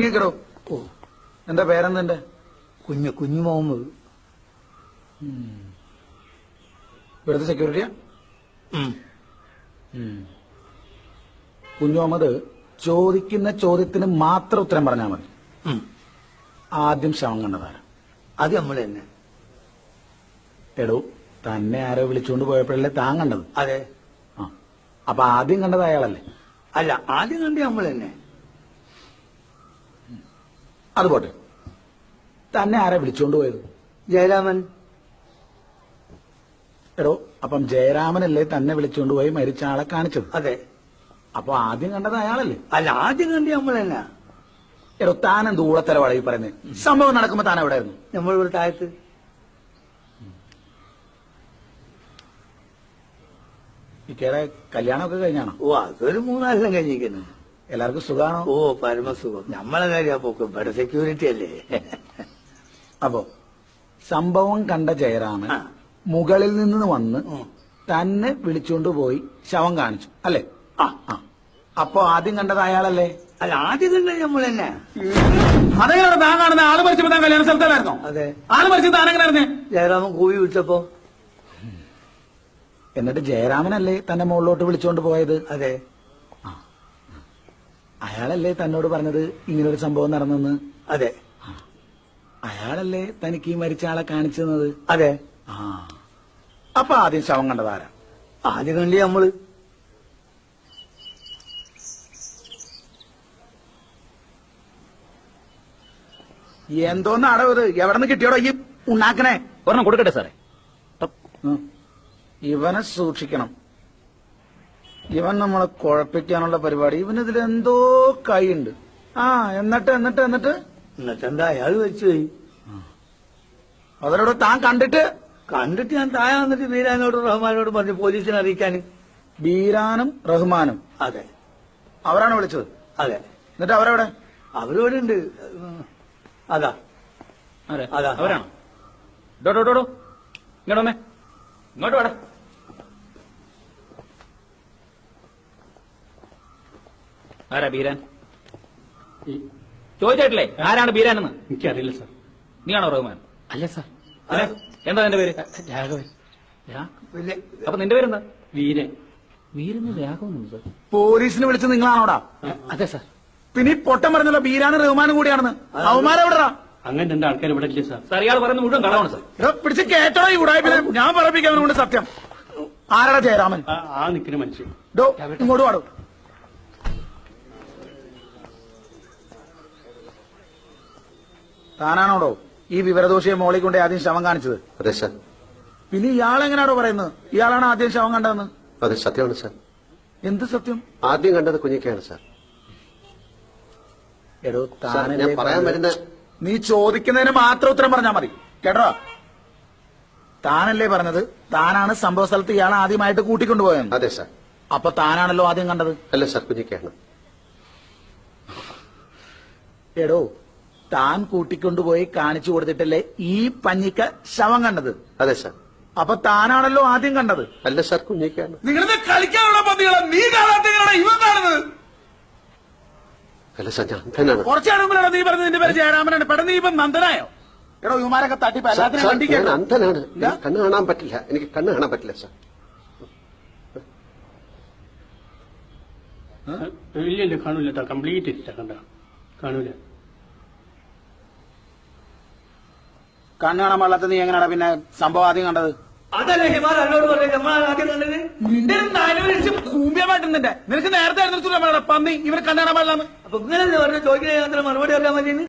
അടങ്ങിക്കടോ. ഓ, എന്താ പേരെന്തെന്റെ? കുഞ്ഞു മുഹമ്മദ്. ഇവിടുത്തെ സെക്യൂരിറ്റിയാ? കുഞ്ഞു മുഹമ്മദ്, ചോദിക്കുന്ന ചോദ്യത്തിന് മാത്രം ഉത്തരം പറഞ്ഞാൽ മതി. ആദ്യം ശവം കണ്ടതാരം? അത് നമ്മൾ തന്നെ. എടോ, തന്നെ ആരോ വിളിച്ചുകൊണ്ട് പോയപ്പോഴല്ലേ താൻ കണ്ടത്? അതെ. ആ, അപ്പൊ ആദ്യം കണ്ടത് അയാളല്ലേ? അല്ല, ആദ്യം കണ്ട് നമ്മൾ തന്നെ. അത് പോട്ടെ, തന്നെ ആരാ വിളിച്ചുകൊണ്ട് പോയത്? ജയരാമൻ. എടോ, അപ്പം ജയരാമനല്ലേ തന്നെ വിളിച്ചുകൊണ്ട് പോയി മരിച്ച ആളെ കാണിച്ചത്? അതെ. അപ്പൊ ആദ്യം കണ്ടത് അയാളല്ലേ? അല്ല, ആദ്യം കണ്ട് നമ്മൾ തന്നെ. എടോ, താൻ എന്ത് ഊളത്തരവാടാ ഈ പറയുന്നത്? സംഭവം നടക്കുമ്പോ താൻ എവിടെ ആയിരുന്നു? നമ്മളിവിടെ താഴത്ത്. ഇക്കയുടെ കല്യാണമൊക്കെ കഴിഞ്ഞാണോ? ഓ, അതൊരു 3-4 കഴിഞ്ഞിരിക്കുന്നു. എല്ലാവർക്കും സുഖാണോ? ഓ, പരമസുഖം. നമ്മളെ കാര്യം പോക്ക് ഇവിടെ സെക്യൂരിറ്റി അല്ലേ. അപ്പോ സംഭവം കണ്ട ജയരാമൻ മുകളിൽ നിന്ന് വന്ന് തന്നെ വിളിച്ചുകൊണ്ട് പോയി ശവം കാണിച്ചു അല്ലേ? ആ, അപ്പൊ ആദ്യം കണ്ടത് അയാളല്ലേ? അല്ല, ആദ്യം കണ്ടത് നമ്മൾ തന്നെ. അതെങ്ങനെ താൻ കാണുന്ന? ആള് മരിച്ചപ്പോ താൻ കല്യാണ സ്ഥലത്തായിരുന്നോ? അതെ. ആള് മരിച്ചത് താനെങ്ങനെ അറിഞ്ഞേ? ജയരാമൻ കൂവി വിളിച്ചപ്പോ. എന്നിട്ട് ജയരാമനല്ലേ തന്നെ മുകളിലോട്ട് വിളിച്ചുകൊണ്ട് പോയത്? അതെ. അയാളല്ലേ തന്നോട് പറഞ്ഞത് ഇങ്ങനൊരു സംഭവം നടന്നെന്ന്? അതെ. അയാളല്ലേ തനിക്ക് ഈ മരിച്ച ആളെ കാണിച്ചു തന്നത്? അതെ. അപ്പൊ ആദ്യം ശവം കണ്ടതാരാ? ആദ്യം കണ്ടി നമ്മള്. എന്തോന്ന് അടവ്? എവിടെ നിന്ന് കിട്ടിയോടോ ഈ ഉണ്ടാക്കണേ? ഒരെണ്ണം കൊടുക്കട്ടെ സാറേ. ഇവനെ സൂക്ഷിക്കണം. ഇവൻ നമ്മളെ കുഴപ്പിക്കാനുള്ള പരിപാടി. ഇവനിതിലെന്തോ കൈയുണ്ട്. എന്നിട്ട് എന്നിട്ടെന്താ, അയാൾ വെച്ചുപോയി. അതിലൂടെ താൻ കണ്ടിട്ട് ഞാൻ താഴെ വന്നിട്ട് ബീരാനോടും റഹ്മാനോടും പറഞ്ഞു പോലീസിനെ അറിയിക്കാൻ. ബീരാനും റഹ്മാനും? അതെ. അവരാണ് വിളിച്ചത്? അതെ. എന്നിട്ട് അവരെവിടെ? അവരോട് ഉണ്ട്. അതാ അതാ അവരാണോ? ഇങ്ങോട്ട് വന്നേ, ഇങ്ങോട്ട് വേട. ആരാ ബീരാൻ? ചോദിച്ചിട്ടില്ലേ ആരാണ് ബീരാനെന്ന്? എനിക്കറിയില്ല സാർ. നീയാണോ റഹ്മാൻ? അല്ല സാർ. എന്താ നിന്റെ പേര്? രാഘവൻ. അപ്പൊ നിന്റെ പേരെന്താ? വീരൻ. വീരന് രാഘവൻ സാർ. പോലീസിനെ വിളിച്ചത് നിങ്ങളാണോടാ? അതെ സാർ. പിന്നെ ഈ പൊട്ടം പറഞ്ഞല്ലോ ബീരാനും റഹ്മാനും കൂടിയാണെന്ന്. അവന്മാരെവിടാ? അങ്ങനെ 2 ആൾക്കാർ ഇവിടെ ഇല്ല സാർ. സാർ, ഇയാൾ പറയുന്നത് മുഴുവൻ കളവാണ് സാർ. പിടിച്ച് കേട്ടോ ഈ ഉടായ്പിനെ. ഞാൻ പറപ്പിക്കാനുണ്ട് സത്യം. ആരാടാ ജയരാമൻ? ആ നിൽക്കുന്ന മനുഷ്യൻ. ഇങ്ങോട്ട് പാടും. താനാണോടോ ഈ വിവരദോഷിയെ മോളിൽ കൊണ്ട് ആദ്യം ശവം കാണിച്ചത്? അതെ സാർ. പിന്നെ ഇയാളെങ്ങനെയാണോ പറയുന്നത് ഇയാളാണ് ആദ്യം ശവം കണ്ടതെന്ന്? അതെ, സത്യമാണ് സാർ. എന്ത് സത്യം? ആദ്യം കണ്ടത് കുഞ്ഞിക്കയാണ് സാർ. എടോ, ഞാൻ പറയാൻ വരുന്ന നീ ചോദിക്കുന്നതിന് മാത്രം ഉത്തരം പറഞ്ഞാൽ മതി കേട്ടോ. താനല്ലേ പറഞ്ഞത് താനാണ് സംഭവ സ്ഥലത്ത് ഇയാളെ ആദ്യമായിട്ട് കൂട്ടിക്കൊണ്ടുപോയെന്ന്? അതെ സാർ. അപ്പൊ താനാണല്ലോ ആദ്യം കണ്ടത്? അല്ല സാർ, കുഞ്ഞിക്കയാണ്. എടോ, താൻ കൂട്ടിക്കൊണ്ടുപോയി കാണിച്ചു കൊടുത്തിട്ടല്ലേ ഈ പഞ്ഞിക്ക ശവം കണ്ടത്? അതെ സാർ. അപ്പൊ താനാണല്ലോ ആദ്യം കണ്ടത്? അല്ല സാർ, കുഞ്ഞിക്കയാണ്. നിങ്ങളിത് കളിക്കാനുള്ള പന്തികളാ. നീ കാണാത്ത ഇവൻ കാണുന്നത്. അല്ല സാർ, ഞാൻ അന്ധനാണ്. കുറച്ചാണ് നീ പറഞ്ഞത് നിന്റെ പേര് ജയരാമനാണ്. പെട്ടെന്ന് നീ ഇപ്പം നന്ദനായോ? എടോ, ഇവന്മാരൊക്കെ തട്ടിപ്പ് എല്ലാത്തിനും ഞാൻ അന്ധനാണ്. കണ്ണ് കാണാൻ പറ്റില്ല. എനിക്ക് കണ്ണ് കാണാൻ പറ്റില്ല സാർ. ഇല്ല, കാണൂല. കംപ്ലീറ്റ് ഇല്ല. കണ്ട കാണൂല. കണ്ണ് കാണാൻ പാടില്ലാത്ത നീ എങ്ങനെയാടാ പിന്നെ സംഭവം ആദ്യം കണ്ടത്? അതല്ലേ ഹിമാർ എന്നോട് പറഞ്ഞു നമ്മൾ ആദ്യം കണ്ടത്. നിന്റെ നാലുവരിച്ച് കൂമ്പിയമായിട്ടുന്നുണ്ട്. നിനക്ക് നേരത്തെ ആയിരുന്നു പന്നി ഇവന് കണ്ണ് കാണാൻ പാടില്ലാന്ന്. അപ്പൊ ഇങ്ങനെ പറഞ്ഞു ചോദിക്കുന്ന മറുപടി അറിയാൻ മതി.